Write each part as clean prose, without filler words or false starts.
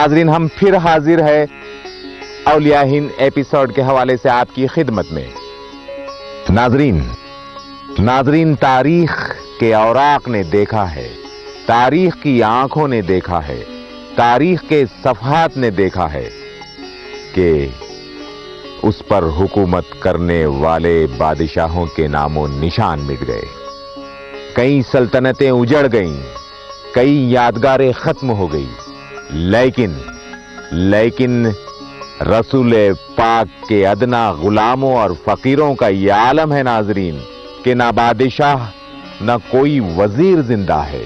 ناظرین ہم پھر حاضر ہے اولیاء ہند ایپیسوڈ کے حوالے سے آپ کی خدمت میں. ناظرین تاریخ کے اوراق نے دیکھا ہے، تاریخ کی آنکھوں نے دیکھا ہے، تاریخ کے صفحات نے دیکھا ہے کہ اس پر حکومت کرنے والے بادشاہوں کے نام و نشان مٹ گئے. کئی سلطنتیں اجڑ گئیں، کئی یادگاریں ختم ہو گئی، لیکن رسول پاک کے ادنا غلاموں اور فقیروں کا یہ عالم ہے ناظرین کہ نہ بادشاہ نہ کوئی وزیر زندہ ہے،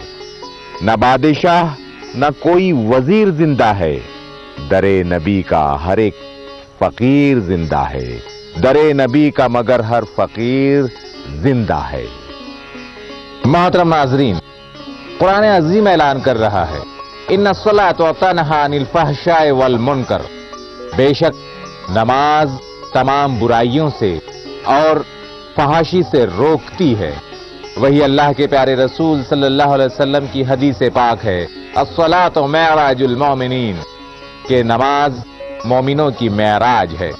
نہ بادشاہ نہ کوئی وزیر زندہ ہے. در نبی کا ہر ایک فقیر زندہ ہے، در نبی کا مگر ہر فقیر زندہ ہے. محترم ناظرین، قرآن عظیم اعلان کر رہا ہے ان الصلاۃ تنہی عن الفحشاء والمنکر، بے شک نماز تمام برائیوں سے اور فحاشی سے روکتی ہے. وہی اللہ کے پیارے رسول صلی اللہ علیہ وسلم کی حدیث پاک ہے الصلاۃ معراج المومنین، کہ نماز مومنوں کی معراج ہے.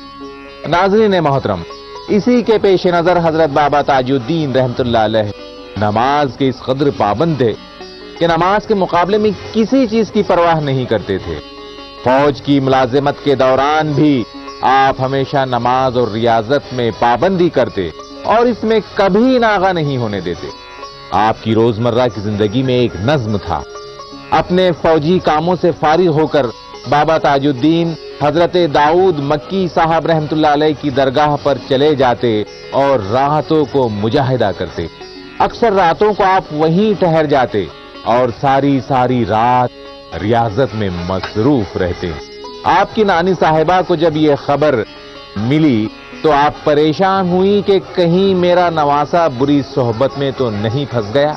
ناظرین محترم، اسی کے پیش نظر حضرت بابا تاج الدین رحمت اللہ علیہ نماز کے اس قدر پابند تھے کہ نماز کے مقابلے میں کسی چیز کی پرواہ نہیں کرتے تھے. فوج کی ملازمت کے دوران بھی آپ ہمیشہ نماز اور ریاضت میں پابندی کرتے اور اس میں کبھی ناغہ نہیں ہونے دیتے. آپ کی روزمرہ کی زندگی میں ایک نظم تھا. اپنے فوجی کاموں سے فارغ ہو کر بابا تاج الدین حضرت داؤد مکی صاحب رحمت اللہ علیہ کی درگاہ پر چلے جاتے اور راتوں کو مجاہدہ کرتے. اکثر راتوں کو آپ وہیں ٹھہر جاتے اور ساری رات ریاضت میں مصروف رہتے. آپ کی نانی صاحبہ کو جب یہ خبر ملی تو آپ پریشان ہوئی کہ کہیں میرا نواسا بری صحبت میں تو نہیں پھنس گیا.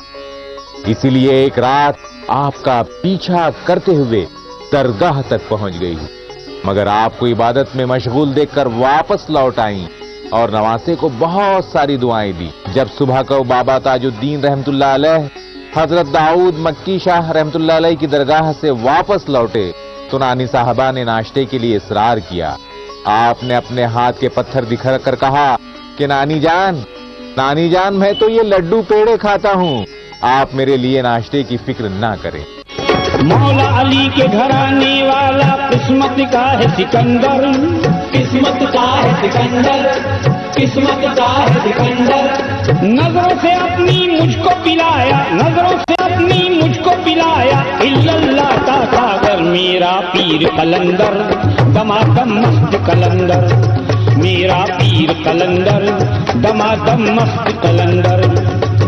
اسی لیے ایک رات آپ کا پیچھا کرتے ہوئے درگاہ تک پہنچ گئی، مگر آپ کو عبادت میں مشغول دیکھ کر واپس لوٹ آئیں اور نواسے کو بہت ساری دعائیں دی. جب صبح کو بابا تاج الدین رحمت اللہ علیہ حضرت داؤد مکی شاہ رحمت اللہ علیہ کی درگاہ سے واپس لوٹے تو نانی صاحبہ نے ناشتے کے لیے اصرار کیا. آپ نے اپنے ہاتھ کے پتھر دکھا کر کہا کہ نانی جان میں تو یہ لڈو پیڑے کھاتا ہوں، آپ میرے لیے ناشتے کی فکر نہ کریں. مولا علی کے گھرانے والا قسمت کا ہے سکندر، قسمت کا ہے سکندر، قسمت کا ہے سکندر. نظروں سے اپنی مجھ کو پلایا، نظروں سے اپنی مجھ کو پلایا، اللہ کا ساگر میرا پیر قلندر، دمادم مست قلندر، میرا پیر قلندر، دمادم مست قلندر،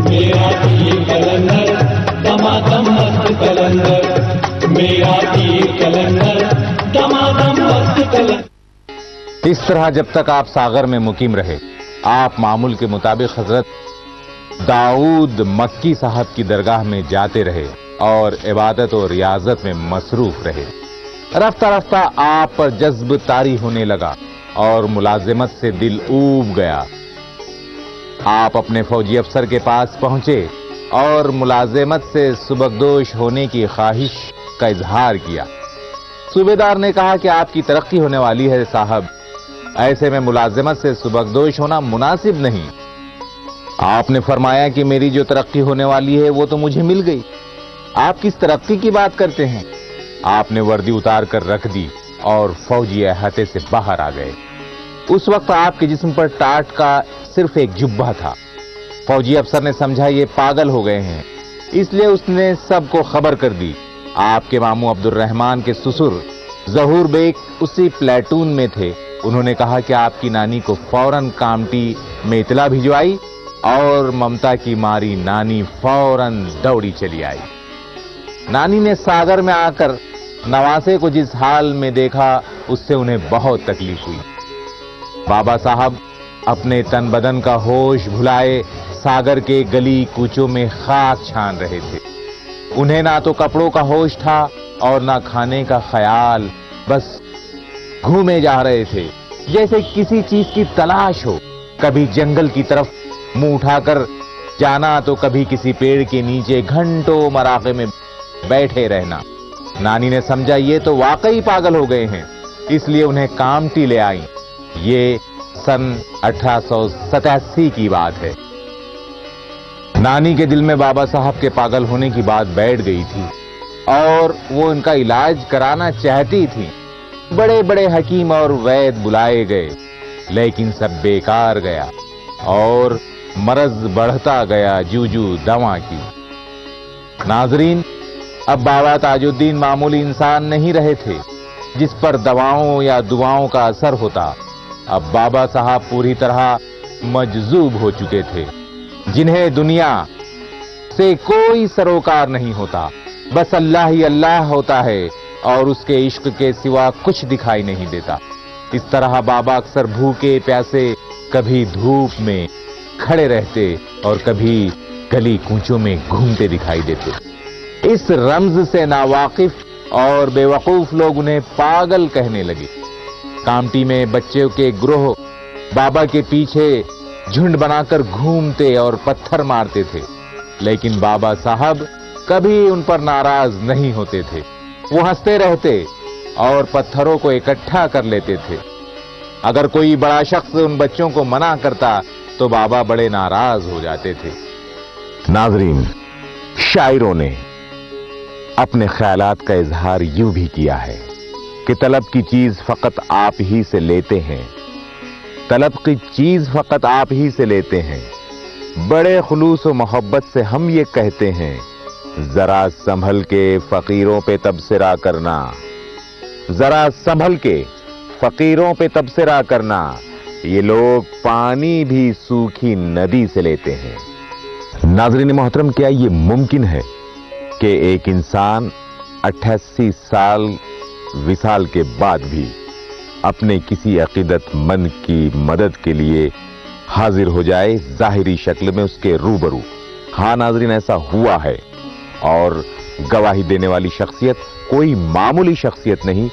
میرا پیر قلندر، دمادم مست قلندر، میرا پیر قلندر، دمادم مست قلندر. اس طرح جب تک آپ ساغر میں مقیم رہے، آپ معمول کے مطابق حضرت داؤد مکی صاحب کی درگاہ میں جاتے رہے اور عبادت و ریاضت میں مصروف رہے. رفتہ رفتہ آپ پر جذب طاری ہونے لگا اور ملازمت سے دل اوب گیا. آپ اپنے فوجی افسر کے پاس پہنچے اور ملازمت سے سبکدوش ہونے کی خواہش کا اظہار کیا. صوبیدار نے کہا کہ آپ کی ترقی ہونے والی ہے صاحب، ایسے میں ملازمت سے سبکدوش ہونا مناسب نہیں. آپ نے فرمایا کہ میری جو ترقی ہونے والی ہے وہ تو مجھے مل گئی، آپ کس ترقی کی بات کرتے ہیں؟ آپ نے وردی اتار کر رکھ دی اور فوجی احاطے سے باہر آ گئے. اس وقت آپ کے جسم پر ٹاٹ کا صرف ایک جبہ تھا. فوجی افسر نے سمجھا یہ پاگل ہو گئے ہیں، اس لیے اس نے سب کو خبر کر دی. آپ کے ماموں عبد الرحمان کے سسر ظہور بیگ اسی پلیٹون میں تھے. انہوں نے کہا کہ آپ کی نانی کو فوراً کامٹی میں اطلاع بھجوائی اور ممتا کی ماری نانی فوراً دوڑی چلی آئی. نانی نے ساگر میں آ کر نواسے کو جس حال میں دیکھا اس سے انہیں بہت تکلیف ہوئی. بابا صاحب اپنے تن بدن کا ہوش بھلائے ساگر کے گلی کوچوں میں خاک چھان رہے تھے. انہیں نہ تو کپڑوں کا ہوش تھا اور نہ کھانے کا خیال، بس گھومے جا رہے تھے جیسے کسی چیز کی تلاش ہو. کبھی جنگل کی طرف منہ اٹھا کر جانا تو کبھی کسی پیڑ کے نیچے گھنٹوں مراقبے میں بیٹھے رہنا. نانی نے سمجھا یہ تو واقعی پاگل ہو گئے ہیں، اس لیے انہیں کامٹی لے آئیں۔ یہ سن 1887 کی بات ہے۔ نانی کے دل میں بابا صاحب کے پاگل ہونے کی بات بیٹھ گئی تھی اور وہ ان کا علاج کرانا چاہتی تھی۔ بڑے بڑے حکیم اور وید بلائے گئے، لیکن سب بیکار گیا اور مرض بڑھتا گیا جو دوا کی۔ ناظرین، اب بابا تاج الدین معمولی انسان نہیں رہے تھے جس پر دواؤں یا دعاؤں کا اثر ہوتا۔ اب بابا صاحب پوری طرح مجذوب ہو چکے تھے، جنہیں دنیا سے کوئی سروکار نہیں ہوتا، بس اللہ ہی اللہ ہوتا ہے اور اس کے عشق کے سوا کچھ دکھائی نہیں دیتا۔ اس طرح بابا اکثر بھوکے پیاسے کبھی دھوپ میں کھڑے رہتے اور کبھی گلی کوچوں میں گھومتے دکھائی دیتے۔ اس رمز سے ناواقف اور بے وقوف لوگ انہیں پاگل کہنے لگے۔ کامٹی میں بچوں کے گروہ بابا کے پیچھے جھنڈ بنا کر گھومتے اور پتھر مارتے تھے، لیکن بابا صاحب کبھی ان پر ناراض نہیں ہوتے تھے۔ وہ ہنستے رہتے اور پتھروں کو اکٹھا کر لیتے تھے۔ اگر کوئی بڑا شخص ان بچوں کو منع کرتا تو بابا بڑے ناراض ہو جاتے تھے۔ ناظرین، شاعروں نے اپنے خیالات کا اظہار یوں بھی کیا ہے کہ طلب کی چیز فقط آپ ہی سے لیتے ہیں، طلب کی چیز فقط آپ ہی سے لیتے ہیں۔ بڑے خلوص و محبت سے ہم یہ کہتے ہیں، ذرا سنبھل کے فقیروں پہ تبصرہ کرنا، ذرا سنبھل کے فقیروں پہ تبصرہ کرنا، یہ لوگ پانی بھی سوکھی ندی سے لیتے ہیں۔ ناظرین محترم، کیا یہ ممکن ہے کہ ایک انسان 88 سال وصال کے بعد بھی اپنے کسی عقیدت مند کی مدد کے لیے حاضر ہو جائے ظاہری شکل میں اس کے روبرو؟ ہاں ناظرین، ایسا ہوا ہے، اور گواہی دینے والی شخصیت کوئی معمولی شخصیت نہیں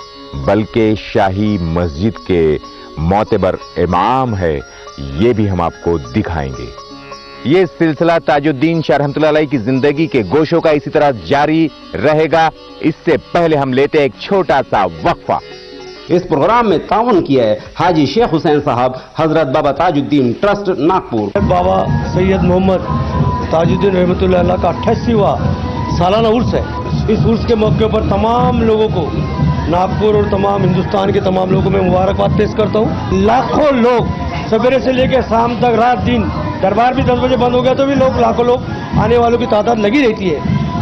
بلکہ شاہی مسجد کے معتبر امام ہے۔ یہ بھی ہم آپ کو دکھائیں گے۔ یہ سلسلہ تاج الدین شاہ رحمۃ اللہ علیہ کی زندگی کے گوشوں کا اسی طرح جاری رہے گا۔ اس سے پہلے ہم لیتے ہیں ایک چھوٹا سا وقفہ۔ اس پروگرام میں تعاون کیا ہے حاجی شیخ حسین صاحب، حضرت بابا تاج الدین ٹرسٹ ناگپور۔ بابا سید محمد تاج الدین رحمۃ اللہ علیہ کا 88واں سالانہ عرس ہے۔ اس عرس کے موقع پر تمام لوگوں کو، ناگپور اور تمام ہندوستان کے تمام لوگوں میں مبارکباد پیش کرتا ہوں۔ لاکھوں لوگ سویرے سے لے کے شام تک، رات دن، دربار بھی 10 بجے بند ہو گیا تو بھی لاکھوں لوگ آنے والوں کی تعداد لگی رہتی ہے۔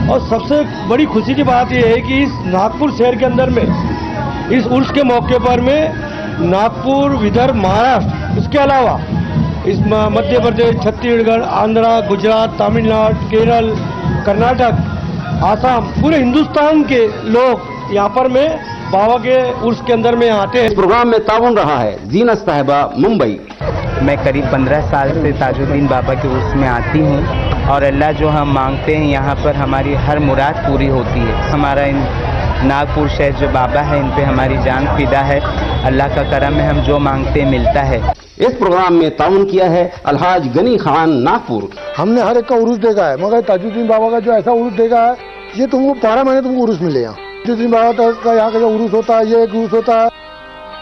اور سب سے بڑی خوشی کی بات یہ ہے کہ اس ناگپور شہر کے اندر میں اس عرس کے موقع پر میں ناگپور، ودربھ، مہاراشٹر، اس کے علاوہ اس مدھیہ پردیش، چھتیس گڑھ، آندھرا، گجرات، تامل ناڈو، کیرل، کرناٹک، آسام، پورے ہندوستان کے لوگ یہاں پر میں بابا کے عرس کے اندر میں آتے ہیں۔ اس پروگرام میں تعاون رہا ہے زینت صاحبہ، ممبئی۔ میں قریب 15 سال سے تاج الدین بابا کے عرس میں آتی ہوں، اور اللہ جو ہم مانگتے ہیں یہاں پر ہماری ہر مراد پوری ہوتی ہے۔ ہمارا ناگپور شہر جو بابا ہے، ان پہ ہماری جان فدا ہے۔ اللہ کا کرم ہے، ہم جو مانگتے ہیں ملتا ہے۔ اس پروگرام میں تعاون کیا ہے الحاج غنی خان، ناگپور۔ ہم نے ہر ایک کا عرس دیکھا ہے، مگر تاج الدین بابا کا جو ایسا عرس دیکھا ہے، یہ تم کو 12 مہینے تم کو عرس ملے گا۔ تاج الدین بابا کا یہاں کا جو عرس ہوتا ہے، یہ ایک عرس ہوتا ہے،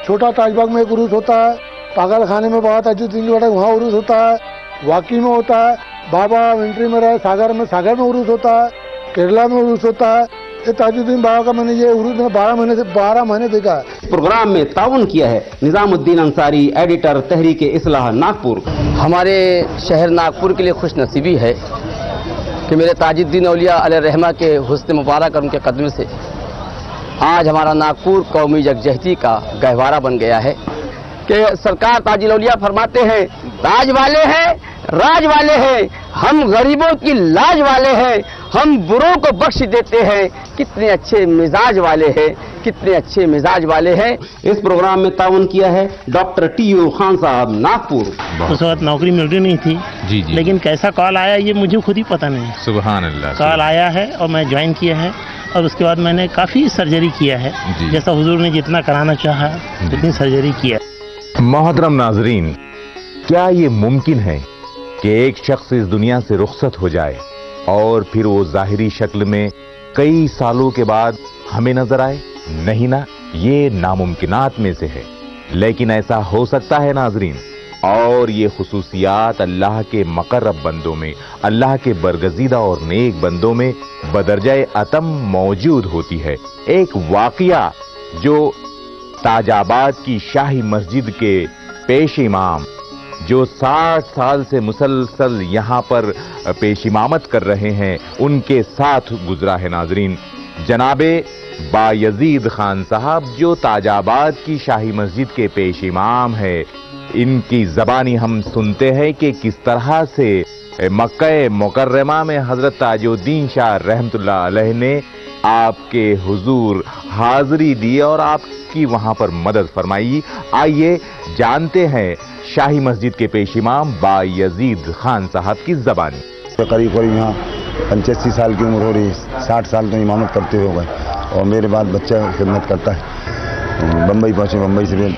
چھوٹا تاج باغ میں ایک عرس ہوتا ہے، پاگل خانے میں بابا تاج الدین بابا وہاں عرس ہوتا ہے، واقعی میں ہوتا ہے، بابا منٹری میں رہے ساگر میں عرس ہوتا ہے، کیرلا میں عرس ہوتا ہے۔ یہ تاج الدین بابا کا میں نے یہ عرس میں 12 مہینے دیکھا ہے۔ پروگرام میں تعاون کیا ہے نظام الدین انصاری، ایڈیٹر، تحریک اصلاح، ناگپور۔ ہمارے شہر ناگپور کے لیے خوش نصیبی ہے کہ میرے تاج الدین اولیاء علیہ الرحمہ کے حسن مبارک اور ان کے قدم سے آج ہمارا ناگپور قومی یکجہتی کا گہوارہ بن گیا ہے کہ سرکار تاج الاولیاء فرماتے ہیں، تاج والے ہیں، راج والے ہیں، ہم غریبوں کی لاج والے ہیں، ہم بروں کو بخش دیتے ہیں، کتنے اچھے مزاج والے ہیں، کتنے اچھے مزاج والے ہیں۔ اس پروگرام میں تعاون کیا ہے ڈاکٹر ٹی یو خان صاحب، ناگپور۔ اس وقت نوکری مل رہی نہیں تھی، لیکن کیسا کال آیا یہ مجھے خود ہی پتہ نہیں۔ سبحان اللہ، کال آیا ہے اور میں جوائن کیا ہے، اور اس کے بعد میں نے کافی سرجری کیا ہے، جیسا حضور نے جتنا کرانا چاہا اتنی سرجری کیا۔ محترم ناظرین، کیا یہ ممکن ہے کہ ایک شخص اس دنیا سے رخصت ہو جائے اور پھر وہ ظاہری شکل میں کئی سالوں کے بعد हमें नजर आए? नहीं ना, ये नामुमकिनात में से है। लेकिन ऐसा हो सकता है नाजरीन, और ये खुसूसियात अल्लाह के मकर्रब बंदों में, अल्लाह के बरगजीदा और नेक बंदों में बदरजाए अतम मौजूद होती है। एक वाकया जो ताजाबाद की शाही मस्जिद के पेश इमाम, जो 60 साल से मुसलसल यहाँ पर पेश इमामत कर रहे हैं, उनके साथ गुजरा है नाजरीन। जनाबे बायजीद खान साहब जो ताजाबाद की शाही मस्जिद के पेश इमाम है, इनकी जबानी हम सुनते हैं कि किस तरह से मक्का मुकर्रमा में हजरत ताजुद्दीन शाह रहमतुल्लाह अलैह ने आपके हुजूर हाजिरी दी और आपकी वहां पर मदद फरमाई। आइए जानते हैं शाही मस्जिद के पेश इमाम बायजीद खान साहब की जबानी। करीब करीब यहाँ 85 साल की उम्र हो रही है, 60 साल तो इमामत करते हो गए और मेरे बाद बच्चा खिदमत करता है। बम्बई पहुँचे, बम्बई से फिर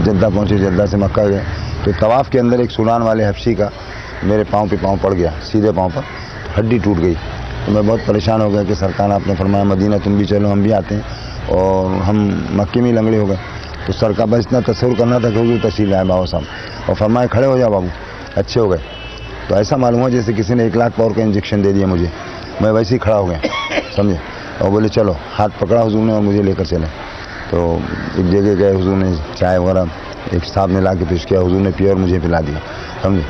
जद्दा पहुँचे, जद्दा से मक्का गए। तो तवाफ के अंदर एक सूडान वाले हफ्शी का मेरे पाँव पे पाँव पड़ गया, सीधे पाँव पर हड्डी टूट गई। तो मैं बहुत परेशान हो गया कि सरकार आपने फरमाया मदीना तुम भी चलो, हम भी आते हैं, और हम मक्के में ही लंगड़े हो गए। तो सरकार बस इतना तस्वीर करना था कि हुजूर तशरीफ लाए बाबा साहब और फरमाए खड़े हो जाओ बाबू, अच्छे हो गए। तो ऐसा मालूम हुआ जैसे किसी ने 1 लाख पावर का इंजेक्शन दे दिया मुझे। मैं वैसे ही खड़ा हो गया, समझे, और बोले चलो। हाथ पकड़ा हुजूर ने और मुझे लेकर चले। तो एक जगह गए, हुजूर ने चाय वगैरह एक साहब ने ला के पेश किया, हुजूर ने पिया और मुझे पिला दिया, समझे।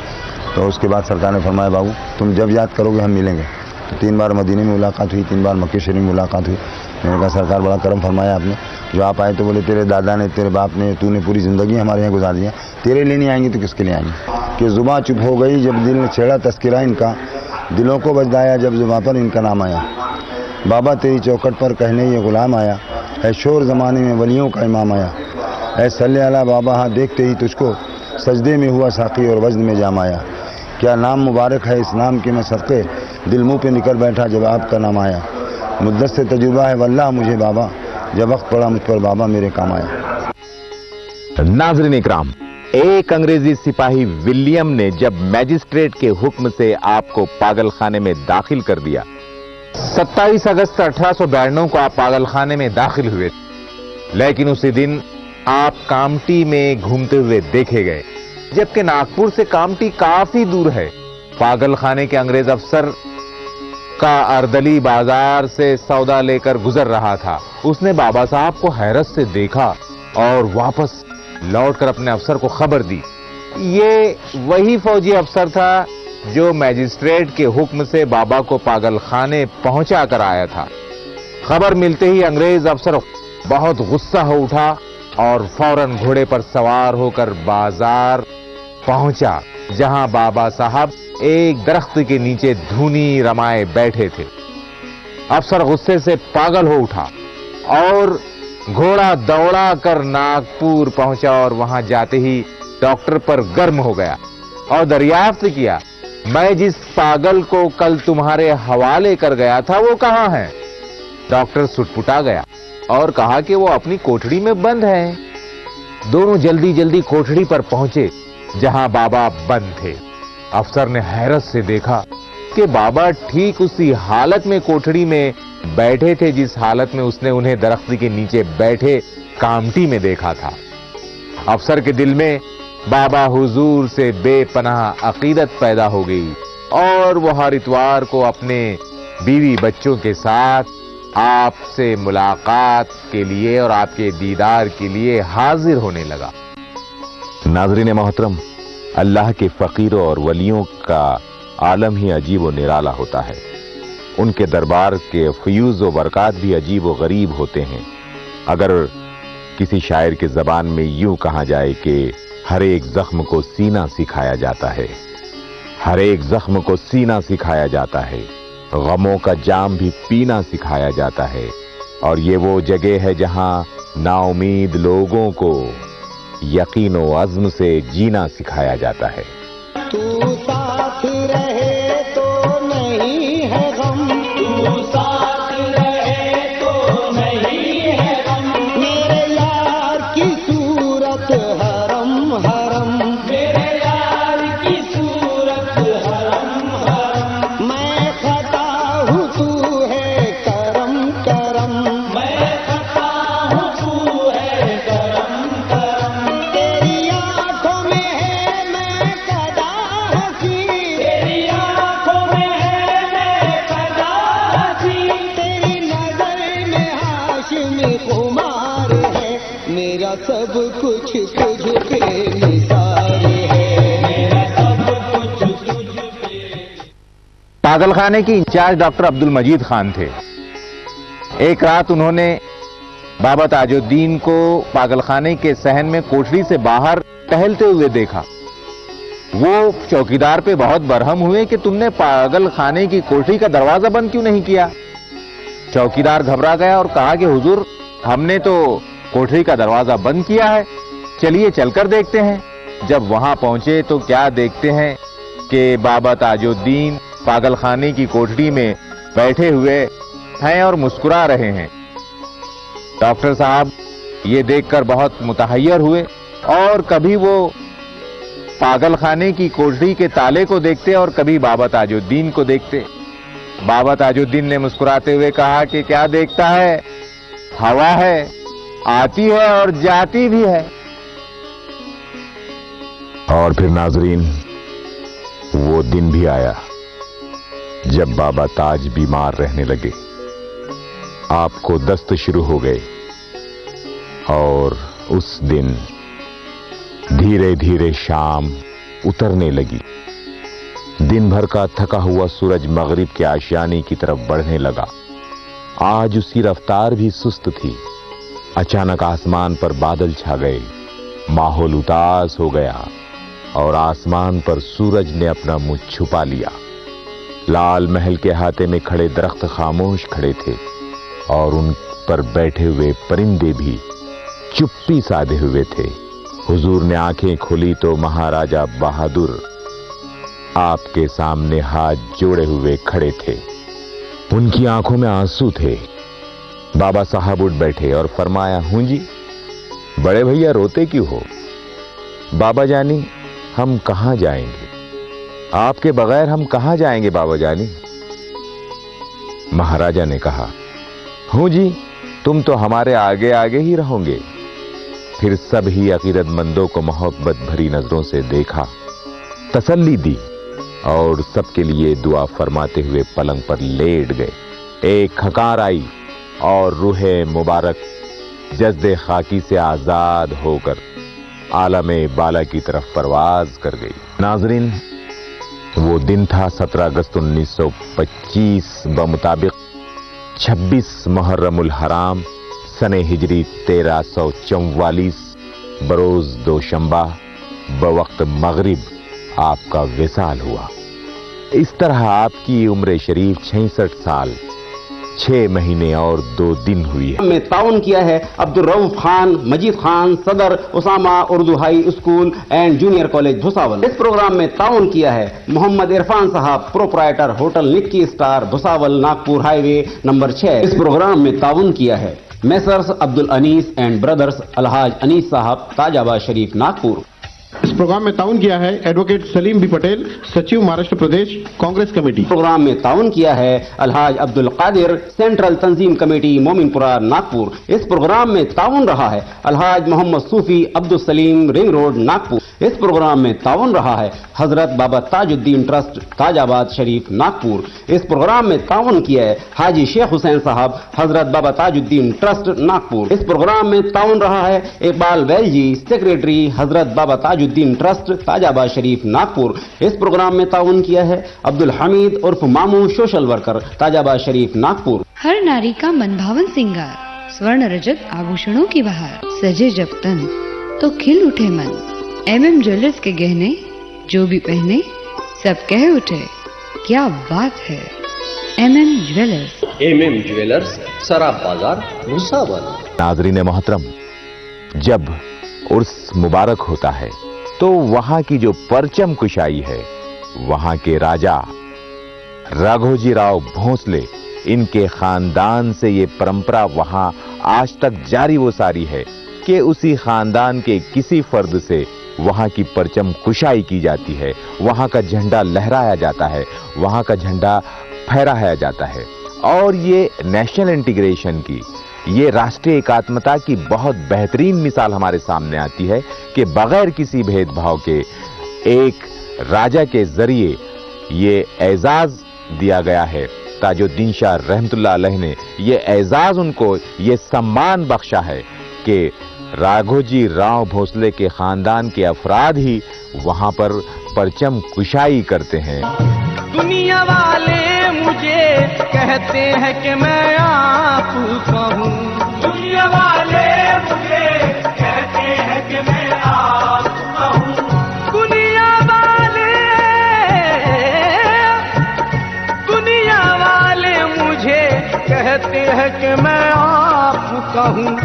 तो उसके बाद सरकार ने फरमाया बाबू तुम जब याद करोगे हम मिलेंगे। तो 3 बार मदीने में मुलाकात हुई, 3 बार मक्के शरीफ में मुलाकात हुई। मैंने कहा सरकार बड़ा करम फरमाया आपने, जो आप आए तो बोले तेरे दादा ने, तेरे बाप ने, तूने पूरी ज़िंदगी हमारे यहाँ गुजार दिया, तेरे लिए नहीं आएंगे तो किसके लिए आएंगे। कि ज़ुबां चुप हो गई जब दिल ने छेड़ा तस्करा इनका, दिलों को बजदाया जब ज़ुबां पर इनका नाम आया। बाबा तेरी चौखट पर कहने ये गुलाम आया, है शोर ज़माने में वलियों का इमाम आया। ऐ सल्ले अला बाबा, हाँ देखते ही तुझको सजदे में हुआ साकी और वज़न में जाम आया। क्या नाम मुबारक है इस नाम के मैं सदक़े, दिल मुँह पे निकल बैठा जब आपका नाम आया। मुद्दत से तजुर्बा है वल्लाह मुझे बाबा, जब वक्त पड़ा मुझ पर बाबा मेरे काम आया। नाज़रीन इकराम, एक अंग्रेजी सिपाही विलियम ने जब मैजिस्ट्रेट के हुक्म से आपको पागल खाने में दाखिल कर दिया, 27 अगस्त 1892 को आप पागल खाने में दाखिल हुए, लेकिन उसी दिन आप कामटी में घूमते हुए देखे गए, जबकि नागपुर से कामटी काफी दूर है। पागल खाने के अंग्रेज अफसर का अर्दली बाजार से सौदा लेकर गुजर रहा था। उसने बाबा साहब को हैरत से देखा और वापस लौटकर अपने अफसर को खबर दी। ये वही फौजी अफसर था जो मैजिस्ट्रेट के हुक्म से बाबा को पागल खाने पहुंचा कर आया था। खबर मिलते ही अंग्रेज अफसर बहुत गुस्सा हो उठा और फौरन घोड़े पर सवार होकर बाजार पहुंचा, जहां बाबा साहब एक दरख्त के नीचे धूनी रमाए बैठे थे। अफसर गुस्से से पागल हो उठा और घोड़ा दौड़ा कर नागपुर पहुंचा और वहां जाते ही डॉक्टर पर गर्म हो गया और दरियाफ्त किया, मैं जिस पागल को कल तुम्हारे हवाले कर गया था वो कहां है। डॉक्टर सुटपुटा गया और कहा कि वो अपनी कोठड़ी में बंद है। दोनों जल्दी जल्दी कोठड़ी पर पहुंचे जहां बाबा बंद थे। अफसर ने हैरत से देखा कि बाबा ठीक उसी हालत में कोठड़ी में बैठे थे जिस हालत में उसने उन्हें दरख्त के नीचे बैठे कामटी में देखा था। अफसर के दिल में बाबा हुजूर से बेपनाह अकीदत पैदा हो गई और वो हर इतवार को अपने बीवी बच्चों के साथ आपसे मुलाकात के लिए और आपके दीदार के लिए हाजिर होने लगा। नाज़रीन मोहतरम, अल्लाह के फकीरों और वलियों का आलम ही अजीब व निराला होता है। उनके दरबार के फ्यूज व बरक़ात भी अजीब व गरीब होते हैं। अगर किसी शायर के ज़बान में यूं कहा जाए कि हर एक जख्म को सीना सिखाया जाता है, हर एक जख्म को सीना सिखाया जाता है, गमों का जाम भी पीना सिखाया जाता है, और ये वो जगह है जहां नाउमीद लोगों को यकीन व अज़्म से जीना सिखाया जाता है। तू साथ रहे तो नहीं है गम, तू साथ रहे तो नहीं है गम, मेरे यार की सूरत हरम हरम, मेरे यार की सूरत हरम हरम, मैं खता हूँ तू है करम करम, मेरा सब कुछ तुझ पे निसार है, मेरा सब कुछ तुझ पे। पागल खाने की इंचार्ज डॉक्टर अब्दुल मजीद खान थे। एक रात उन्होंने बाबा ताजुद्दीन को पागल खाने के सहन में कोठरी से बाहर टहलते हुए देखा। वो चौकीदार पे बहुत बरहम हुए कि तुमने पागल खाने की कोठरी का दरवाजा बंद क्यों नहीं किया। चौकीदार घबरा गया और कहा कि हुजूर, हमने तो कोठरी का दरवाजा बंद किया है, चलिए चलकर देखते हैं। जब वहां पहुंचे तो क्या देखते हैं कि बाबा ताजुद्दीन पागल खाने की कोठरी में बैठे हुए हैं और मुस्कुरा रहे हैं। डॉक्टर साहब ये देखकर बहुत मुतहय्यर हुए और कभी वो पागल खाने की कोठरी के ताले को देखते और कभी बाबा ताजुद्दीन को देखते। बाबा ताजुद्दीन ने मुस्कुराते हुए कहा कि क्या देखता है, हवा है, आती है और जाती भी है। और फिर नाजरीन, वो दिन भी आया जब बाबा ताज बीमार रहने लगे। आपको दस्त शुरू हो गए और उस दिन धीरे धीरे शाम उतरने लगी। दिन भर का थका हुआ सूरज मगरिब के आशियाने की तरफ बढ़ने लगा। आज उसकी रफ्तार भी सुस्त थी। अचानक आसमान पर बादल छा गए, माहौल उदास हो गया और आसमान पर सूरज ने अपना मुंह छुपा लिया। लाल महल के अहाते में खड़े दरख्त खामोश खड़े थे और उन पर बैठे हुए परिंदे भी चुप्पी साधे हुए थे। हुजूर ने आंखें खोली तो महाराजा बहादुर आपके सामने हाथ जोड़े हुए खड़े थे। उनकी आंखों में आंसू थे। बाबा साहब उठ बैठे और फरमाया, हूं जी, बड़े भैया रोते क्यों हो? बाबा जानी, हम कहां जाएंगे? आपके बगैर हम कहां जाएंगे बाबा जानी? महाराजा ने कहा, हूं जी, तुम तो हमारे आगे आगे ही रहोगे। फिर सब ही अकीदतमंदों को मोहब्बत भरी नजरों से देखा, तसल्ली दी और सबके लिए दुआ फरमाते हुए पलंग पर लेट गए। एक खकार आई और रूहे मुबारक जज्दे खाकी से आजाद होकर आलमे बाला की तरफ परवाज कर गई। नाजरीन, वो दिन था 17 अगस्त 1925 बमुताबिक 26 मुहर्रमुल हराम सने हिजरी 1344 बरोज दोशंबा बवक्त मगरिब आपका विसाल हुआ। इस तरह आपकी उम्र शरीफ 66 साल 6 महीने और 2 दिन हुई है। में ताउन किया है अब्दुल रऊफ खान, मजीद खान, सदर Usama Urdu high school and junior college Bhusawal. इस प्रोग्राम में ताउन किया है मोहम्मद इरफान साहब, proprietor hotel Nikki star Bhusawal Nagpur highway number 6। इस प्रोग्राम में ताउन किया है messrs Abdul Anees and brothers अलहाज अनीस साहब, ताजाबाद शरीफ नागपुर। इस प्रोग्राम में ताउन किया है एडवोकेट सलीम बी पटेल, सचिव महाराष्ट्र प्रदेश कांग्रेस कमेटी। प्रोग्राम में ताउन किया है अलहाज अब्दुल कादिर, सेंट्रल तंजीम कमेटी मोमिनपुरा नागपुर। इस प्रोग्राम में ताउन रहा है अलहाज मोहम्मद सूफी अब्दुल सलीम, रिंग रोड नागपुर। इस प्रोग्राम में ताउन रहा है हजरत बाबा ताजुद्दीन ट्रस्ट, ताजाबाद शरीफ नागपुर। इस प्रोग्राम में ताउन किया है हाजी शेख हुसैन साहब, हजरत बाबा ताजुद्दीन ट्रस्ट नागपुर। इस प्रोग्राम में ताउन रहा है इकबाल वैलजी, सेक्रेटरी हजरत बाबा ताजुद्दीन ट्रस्ट, ताजाबाद शरीफ नागपुर। इस प्रोग्राम में ताउन किया है अब्दुल हमीद उर्फ मामू, सोशल वर्कर, ताजाबाद शरीफ नागपुर। हर नारी का मनभावन सिंगार, स्वर्ण रजत आभूषणों की बहार, सजे जब तन तो खिल उठे मन। MM ज्वेलर्स के गहने जो भी पहने सब कह उठे क्या बात है। MM ज्वेलर्स, सराफ बाजार भुसावल। नाज़रीन मोहतरम, जब उर्स मुबारक होता है तो वहां की जो परचम कुशाई है, वहां के राजा राघोजी राव भोंसले, इनके खानदान से ये परंपरा वहां आज तक जारी वो सारी है कि उसी खानदान के किसी फर्द से वहां की परचम कुशाई की जाती है, वहां का झंडा लहराया जाता है, वहां का झंडा फहराया जाता है। और ये नेशनल इंटीग्रेशन की, ये राष्ट्रीय एकात्मता की बहुत बेहतरीन मिसाल हमारे सामने आती है कि बगैर किसी भेदभाव के एक राजा के जरिए ये एजाज दिया गया है। ताजुद्दीन शाह रहमतुल्लाह अलैह ने ये एजाज उनको ये सम्मान बख्शा है कि राघोजी राव भोसले के खानदान के अफराद ही वहां पर परचम कुशाई करते हैं। दुनिया वाले मुझे कहते हैं कि मैं आपका हूँ, दुनिया वाले मुझे कहते हैं कि मैं आपका हूँ, दुनिया वाले मुझे कहते हैं कि मैं आपका हूँ।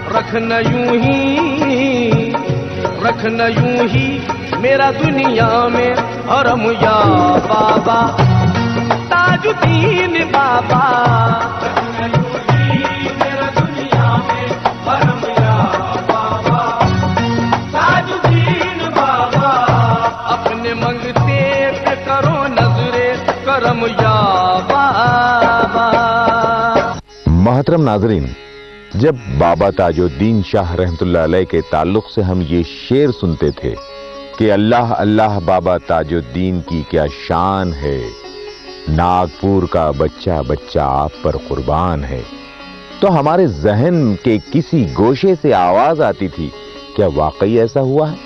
रखना यूं ही मेरा दुनिया में हरम या बाबा ताजुद्दीन बाबा। रखना यूं ही मेरा दुनिया में हरम या बाबा ताजुद्दीन बाबा। अपने मंगते पे करो नजरे करम या बाबा। मोहतरम नाजरीन, जब बाबा ताजुद्दीन शाह रहमतुल्लाह अलैह के ताल्लुक से हम ये शेर सुनते थे कि अल्लाह अल्लाह बाबा ताजुद्दीन की क्या शान है, नागपुर का बच्चा बच्चा आप पर कुर्बान है, तो हमारे जहन के किसी गोशे से आवाज आती थी, क्या वाकई ऐसा हुआ है,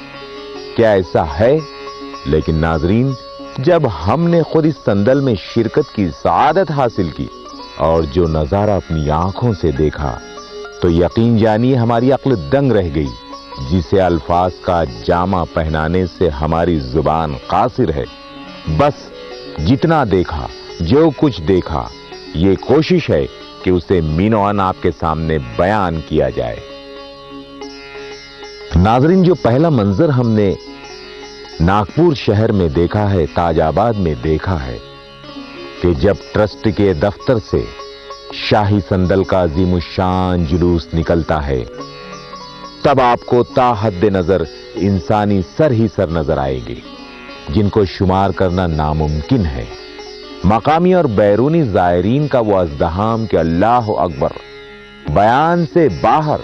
क्या ऐसा है? लेकिन नाजरीन, जब हमने खुद इस संदल में शिरकत की सआदत हासिल की और जो नजारा अपनी आंखों से देखा, तो यकीन जानिए हमारी अक्ल दंग रह गई, जिसे अल्फाज का जामा पहनाने से हमारी जुबान कासिर है। बस जितना देखा, जो कुछ देखा, ये कोशिश है कि उसे मीनोआन आपके सामने बयान किया जाए। नाजरीन, जो पहला मंजर हमने नागपुर शहर में देखा है, ताजाबाद में देखा है कि जब ट्रस्ट के दफ्तर से शाही संदल का अजीमुशान जुलूस निकलता है, तब आपको ताहद नजर इंसानी सर ही सर नजर आएंगे, जिनको शुमार करना नामुमकिन है। मकामी और बैरूनी जायरीन का वो अज़दहाम कि अल्लाह अकबर बयान से बाहर।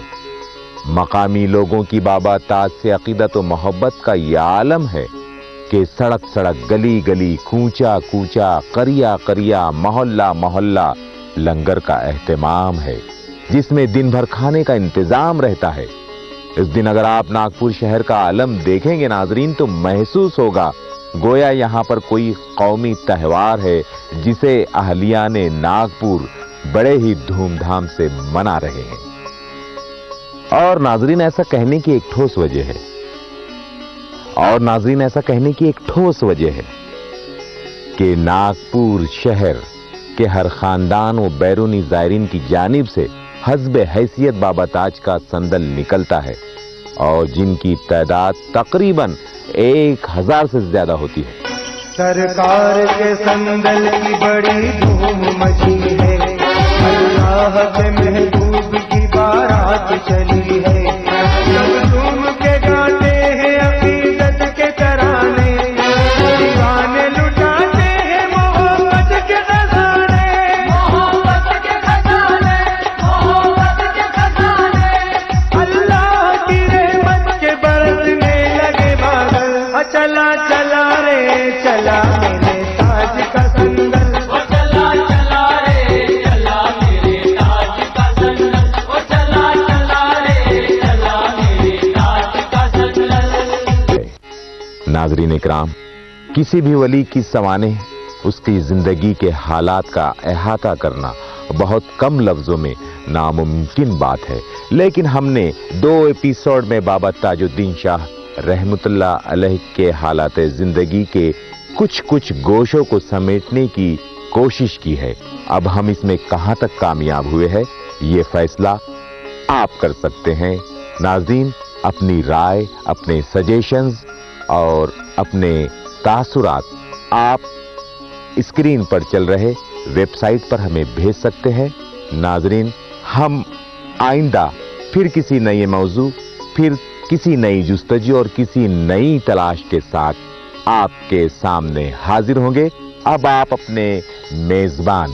मकामी लोगों की बाबा ताज से अकीदत और मोहब्बत का यह आलम है कि सड़क सड़क, गली गली, कूचा कूचा, करिया करिया, मोहल्ला मोहल्ला लंगर का एहतमाम है, जिसमें दिन भर खाने का इंतजाम रहता है। इस दिन अगर आप नागपुर शहर का आलम देखेंगे नाजरीन, तो महसूस होगा गोया यहाँ पर कोई कौमी त्योहार है, जिसे अहलियाने नागपुर बड़े ही धूमधाम से मना रहे हैं। और नाजरीन, ऐसा कहने की एक ठोस वजह है कि नागपुर शहर के हर खानदान व बैरूनी जायरीन की जानिब से हस्ब हैसियत बाबा ताज का संदल निकलता है, और जिनकी तादाद तकरीबन 1000 से ज्यादा होती है। सरकार के संदल की बड़ी धूम मची है, अल्लाह के महबूब की बारात चली है, सब झूम के गाते हैं अकीदत के तराने, दीवाने लुटाते हैं मोहब्बत के खजाने, मोहब्बत के खजाने, मोहब्बत के खजाने। अल्लाह की रहमत के बरसने लगे बादल, चला चला रे चला मेरे ताज का संदल, ओ चला चला रे चला मेरे ताज का संदल, ओ चला चला रे चला मेरे ताज का संदल। नाज़रीन इकराम, किसी भी वली की सवाने उसकी जिंदगी के हालात का अहाता करना बहुत कम लफ्जों में नामुमकिन बात है, लेकिन हमने 2 एपिसोड में बाबा ताजुद्दीन शाह रहमतुल्लाह अलैह के हालात जिंदगी के कुछ गोशों को समेटने की कोशिश की है। अब हम इसमें कहां तक कामयाब हुए हैं, ये फैसला आप कर सकते हैं। नाज़रीन, अपनी राय, अपने सजेशंस और अपने तासुरात आप स्क्रीन पर चल रहे वेबसाइट पर हमें भेज सकते हैं। नाज़रीन, हम आइंदा फिर किसी नए मौजू, फिर किसी नई जुस्तजू और किसी नई तलाश के साथ आपके सामने हाजिर होंगे। अब आप अपने मेजबान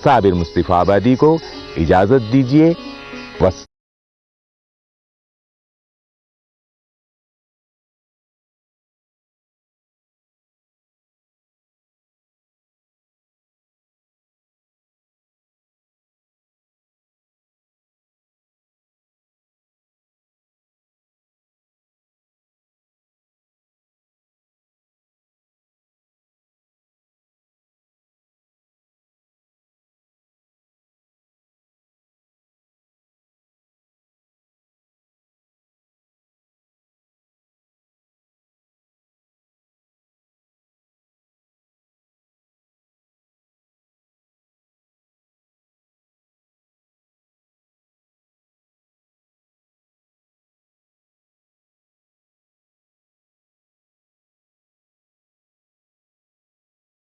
साबिर मुस्तफा आबादी को इजाजत दीजिए।